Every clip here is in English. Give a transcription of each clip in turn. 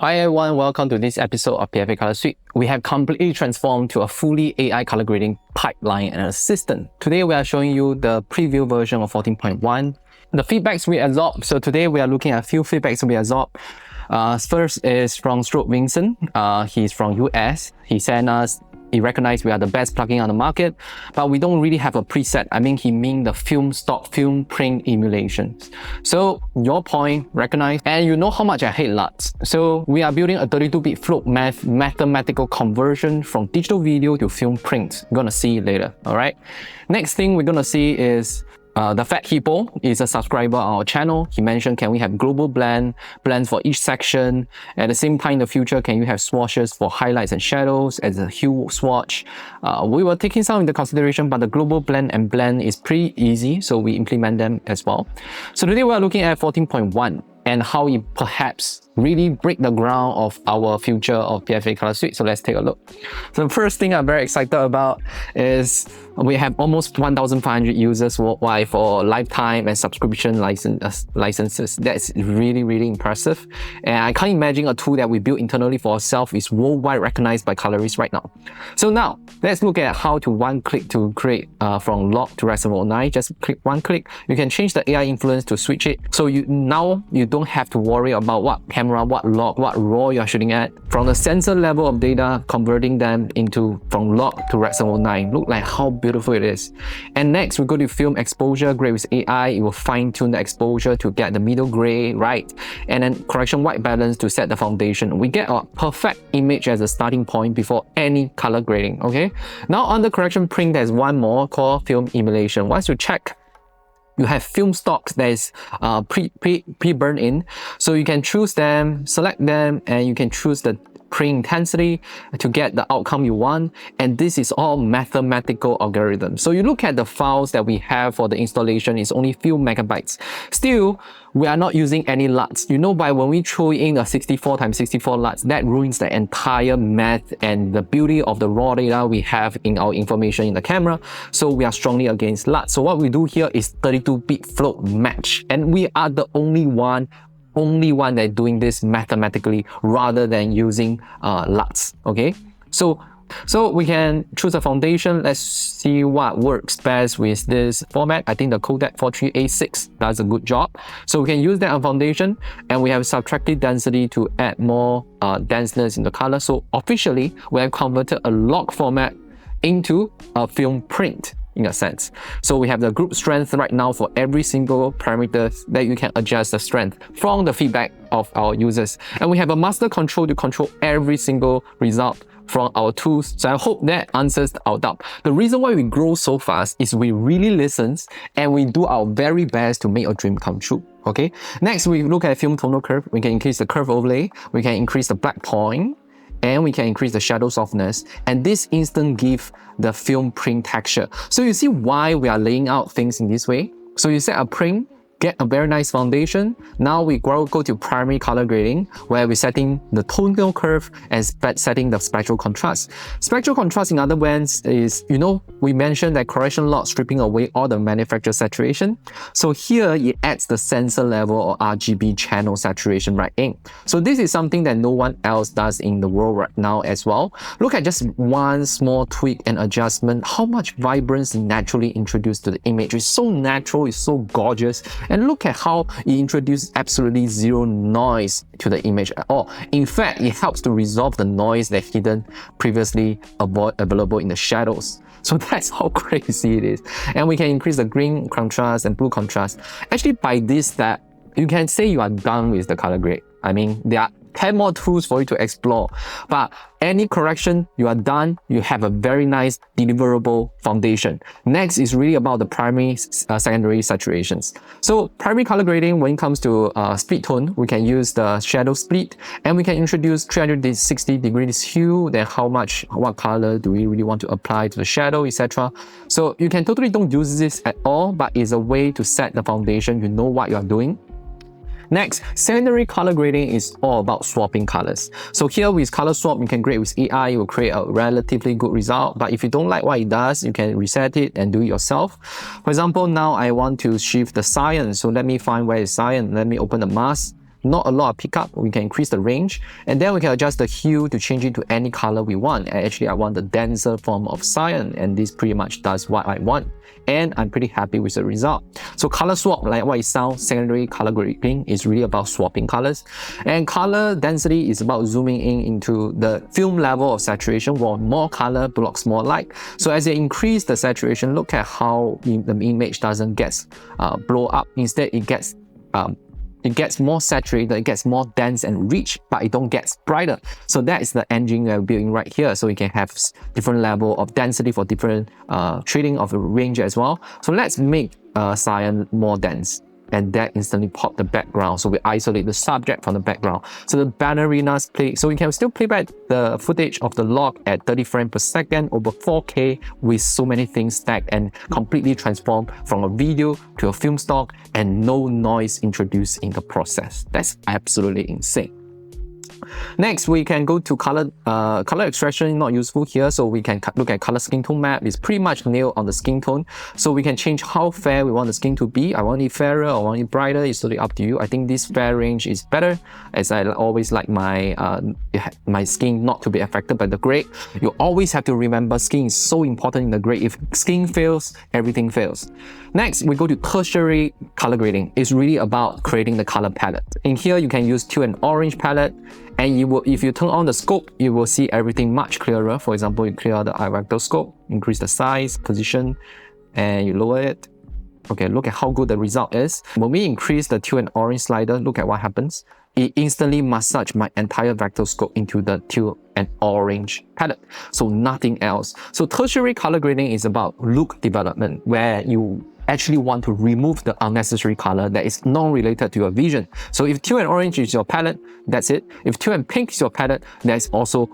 Hi everyone, welcome to this episode of PFA Color Suite. We have completely transformed to a fully AI color grading pipeline and assistant. Today we are showing you the preview version of 14.1. The feedbacks we absorbed. So today we are looking at a few feedbacks we absorbed. First is from Stroke Vincent. He's from US. He sent us, he recognized we are the best plugin on the market, but we don't really have a preset. He mean the film stock film print emulations. So your point recognized, and you know how much I hate LUTs. So we are building a 32-bit float mathematical conversion from digital video to film print. You're gonna see it later, all right? Next thing we're gonna see is the Fat Hippo is a subscriber on our channel. He mentioned, can we have global blends for each section? At the same time, in the future, can you have swatches for highlights and shadows as a hue swatch? We were taking some into consideration, but the global blend and blend is pretty easy, so we implement them as well. So today we are looking at 14.1 and how it perhaps really break the ground of our future of PFA Color Suite. So let's take a look. So the first thing I'm very excited about is we have almost 1,500 users worldwide for lifetime and subscription licenses. That's really impressive. And I can't imagine a tool that we built internally for ourselves is worldwide recognized by colorists right now. So now let's look at how to one click to create from log to To Rec.709. Just click one click. You can change the AI influence to switch it. So you don't have to worry about what camera, what log, what RAW you're shooting at. From the sensor level of data, converting them into from log to To Rec.709. Look like how beautiful it is. And next, we go to film exposure, grade with AI. It will fine tune the exposure to get the middle gray right. And then correction white balance to set the foundation. We get a perfect image as a starting point before any color grading, okay? Now on the correction print, there's one more called film emulation. Once you check, you have film stocks that is pre-burned in. So you can choose them, select them, and you can choose the print intensity to get the outcome you want. And this is all mathematical algorithms. So you look at the files that we have for the installation, it's only few megabytes. Still, we are not using any LUTs. You know, by when we throw in a 64 x 64 LUTs, that ruins the entire math and the beauty of the raw data we have in our information in the camera. So we are strongly against LUTs. So what we do here is 32-bit float match. And we are the only one that doing this mathematically rather than using LUTs, okay? So we can choose a foundation. Let's see what works best with this format. I think the codec 43A6 does a good job. So we can use that on foundation, and we have subtracted density to add more denseness in the color. So officially, we have converted a log format into a film print in a sense. So we have the group strength right now for every single parameter that you can adjust the strength from the feedback of our users. And we have a master control to control every single result from our tools. So I hope that answers our doubt. The reason why we grow so fast is we really listen and we do our very best to make a dream come true. Okay. Next, we look at film tonal curve. We can increase the curve overlay. We can increase the black point, and we can increase the shadow softness, and this instant give the film print texture. So you see why we are laying out things in this way. So you set a print, get a very nice foundation. Now we go to primary color grading, where we're setting the tonal curve and setting the spectral contrast. Spectral contrast, in other words, is, you know, we mentioned that correction log stripping away all the manufacturer saturation. So here it adds the sensor level or RGB channel saturation right in. So this is something that no one else does in the world right now as well. Look at just one small tweak and adjustment, how much vibrance naturally introduced to the image. It's so natural, it's so gorgeous. And look at how it introduces absolutely zero noise to the image at all. In fact, it helps to resolve the noise that hidden previously available in the shadows. So that's how crazy it is. And we can increase the green contrast and blue contrast. Actually, by this step, you can say you are done with the color grade. There are 10 more tools for you to explore. But any correction, you are done. You have a very nice deliverable foundation. Next is really about the primary, secondary saturations. So primary color grading, when it comes to split tone, we can use the shadow split, and we can introduce 360 degrees hue. Then what color do we really want to apply to the shadow, etc. So you can totally don't use this at all, but it's a way to set the foundation. You know what you are doing. Next, secondary color grading is all about swapping colors. So here with color swap, you can grade with AI, it will create a relatively good result. But if you don't like what it does, you can reset it and do it yourself. For example, now I want to shift the cyan. So let me find where is cyan. Let me open the mask. not a lot of pickup. We can increase the range, and then we can adjust the hue to change it to any color we want. And actually, I want the denser form of cyan, and this pretty much does what I want. And I'm pretty happy with the result. So color swap, like what it sounds, secondary color grading is really about swapping colors. And color density is about zooming in into the film level of saturation, where more color blocks more light. So as you increase the saturation, look at how the image doesn't get blow up. Instead, it gets more saturated, it gets more dense and rich, but it don't get brighter. So that is the engine we're building right here. So we can have different level of density for different treating of the range as well. So let's make cyan more dense. And that instantly pop the background. So we isolate the subject from the background. So the ballerinas play, so we can still play back the footage of the log at 30 frames per second over 4K with so many things stacked and completely transformed from a video to a film stock and no noise introduced in the process. That's absolutely insane. Next, we can go to color extraction, not useful here. So we can look at color skin tone map. It's pretty much nailed on the skin tone. So we can change how fair we want the skin to be. I want it fairer, I want it brighter. It's totally up to you. I think this fair range is better, as I always like my skin not to be affected by the grade. You always have to remember skin is so important in the grade. If skin fails, everything fails. Next, we go to tertiary color grading. It's really about creating the color palette. In here, you can use teal and orange palette. And if you turn on the scope, you will see everything much clearer. For example, you clear the vector scope, increase the size, position, and you lower it. Okay, look at how good the result is. When we increase the teal and orange slider, look at what happens. It instantly massages my entire vector scope into the teal and orange palette. So nothing else. So tertiary color grading is about look development, where you actually want to remove the unnecessary color that is non-related to your vision. So if teal and orange is your palette, that's it. If teal and pink is your palette, that's also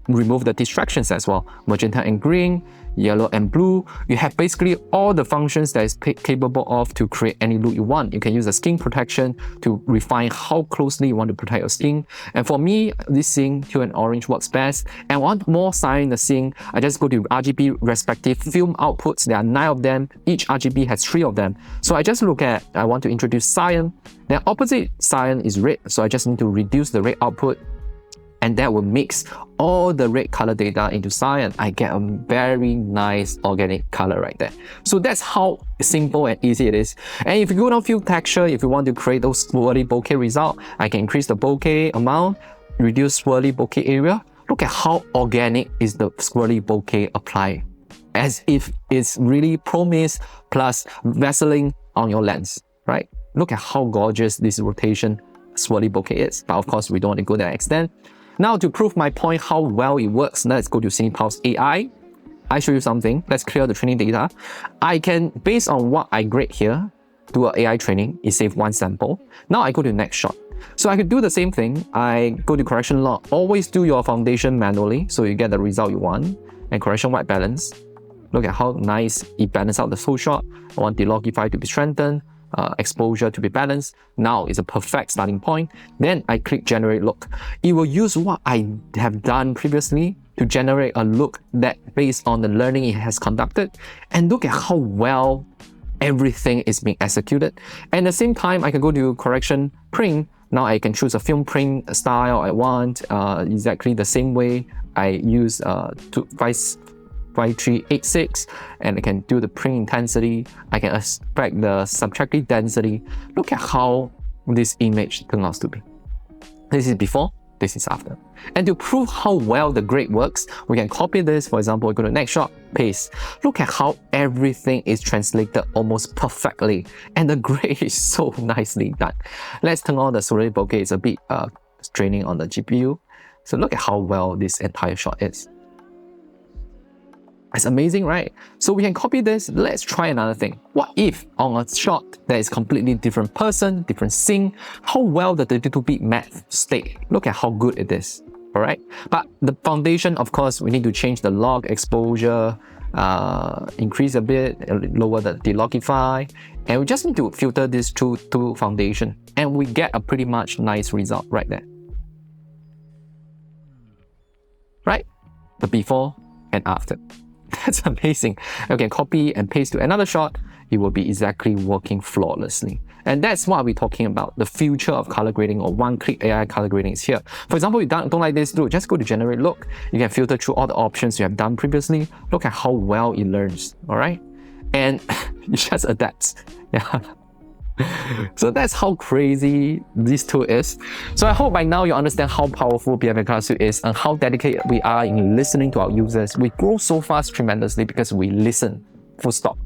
remove the distractions as well. Magenta and green, yellow and blue. You have basically all the functions that is capable of to create any look you want. You can use the skin protection to refine how closely you want to protect your skin. And for me, this scene, teal and orange works best. And I want more cyan in the scene, I just go to RGB respective film outputs. There are 9 of them. Each RGB has 3 of them. So I just look at, I want to introduce cyan. Then opposite cyan is red. So I just need to reduce the red output. And that will mix all the red color data into cyan. I get a very nice organic color right there. So that's how simple and easy it is. And if you go down fill texture, if you want to create those swirly bokeh result, I can increase the bokeh amount, reduce swirly bokeh area. Look at how organic is the swirly bokeh applied, as if it's really Pro Mist plus Vaseline on your lens, right? Look at how gorgeous this rotation swirly bokeh is. But of course, we don't want to go to that extent. Now, to prove my point how well it works, let's go to CinePalette AI. I show you something. Let's clear the training data. I can, based on what I grade here, do an AI training. It saves 1 sample. Now I go to the next shot. So I could do the same thing. I go to correction log. Always do your foundation manually so you get the result you want. And correction white balance. Look at how nice it balances out the full shot. I want delogify to be strengthened. Exposure to be balanced. Now is a perfect starting point. Then I click generate look. It will use what I have done previously to generate a look that based on the learning it has conducted. And look at how well everything is being executed. And at the same time, I can go to correction print. Now I can choose a film print style I want, exactly the same way I use 5386, and I can do the print intensity. I can expect the subtractive density. Look at how this image turns out to be. This is before, this is after. And to prove how well the grade works, we can copy this. For example, we go to the next shot, paste. Look at how everything is translated almost perfectly, and the grade is so nicely done. Let's turn on the Squirrely Bokeh. It's a bit straining on the GPU. So look at how well this entire shot is. It's amazing, right? So we can copy this. Let's try another thing. What if on a shot that is completely different person, different scene, how well the 32-bit math stay? Look at how good it is, all right? But the foundation, of course, we need to change the log exposure, increase a bit, lower the delogify, and we just need to filter this to foundation, and we get a pretty much nice result right there. Right? The before and after. That's amazing. You can copy and paste to another shot. It will be exactly working flawlessly. And that's what we're talking about. The future of color grading or one-click AI color grading is here. For example, you don't like this look, just go to generate look. You can filter through all the options you have done previously. Look at how well it learns, all right? And it just adapts, yeah. So that's how crazy this tool is. So I hope by now you understand how powerful PFA Color Suite is and how dedicated we are in listening to our users. We grow so fast tremendously because we listen, full stop.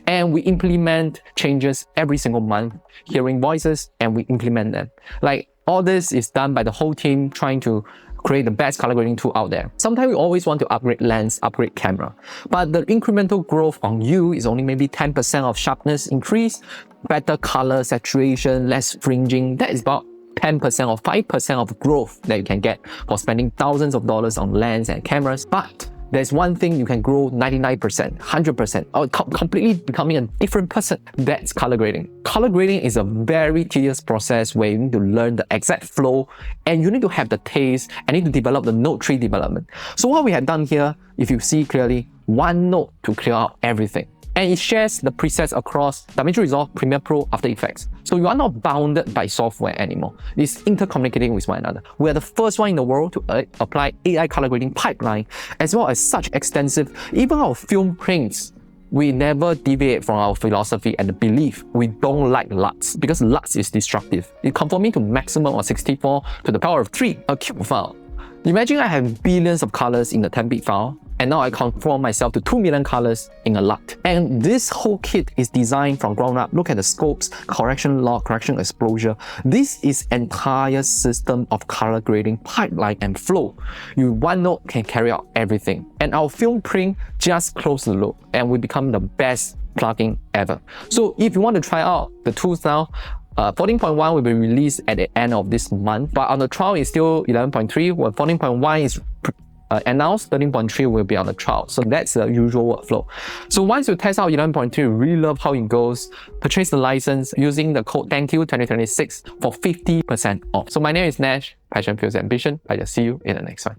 And we implement changes every single month, hearing voices, and we implement them. Like all this is done by the whole team trying to create the best color grading tool out there. Sometimes we always want to upgrade lens, upgrade camera, but the incremental growth on you is only maybe 10% of sharpness increase, better color saturation, less fringing. That is about 10% or 5% of growth that you can get for spending thousands of dollars on lens and cameras. But there's one thing you can grow 99%, 100%, or completely becoming a different person. That's color grading. Color grading is a very tedious process where you need to learn the exact flow and you need to have the taste and need to develop the node tree development. So what we have done here, if you see clearly, one node to clear out everything. And it shares the presets across DaVinci Resolve, Premiere Pro, After Effects. So you are not bounded by software anymore. It's intercommunicating with one another. We are the first one in the world to apply AI color grading pipeline, as well as such extensive, even our film prints. We never deviate from our philosophy and the belief. We don't like LUTs because LUTs is destructive. It's conforming to maximum of 64 to the power of 3, a cube file. Imagine I have billions of colors in a 10-bit file, and now I conform myself to 2 million colors in a LUT. And this whole kit is designed from ground up. Look at the scopes, correction log, correction exposure. This is entire system of color grading pipeline and flow. One node can carry out everything. And our film print just closed the loop and we become the best plugin ever. So if you want to try out the tools now, 14.1 will be released at the end of this month, but on the trial it's still 11.3, while 14.1 is announced, 13.3 will be on the trial. So that's the usual workflow. So once you test out 11.3, you really love how it goes, purchase the license using the code THANKYOU2026 for 50% off. So my name is Nash, Passion Fuels Ambition. I just see you in the next one.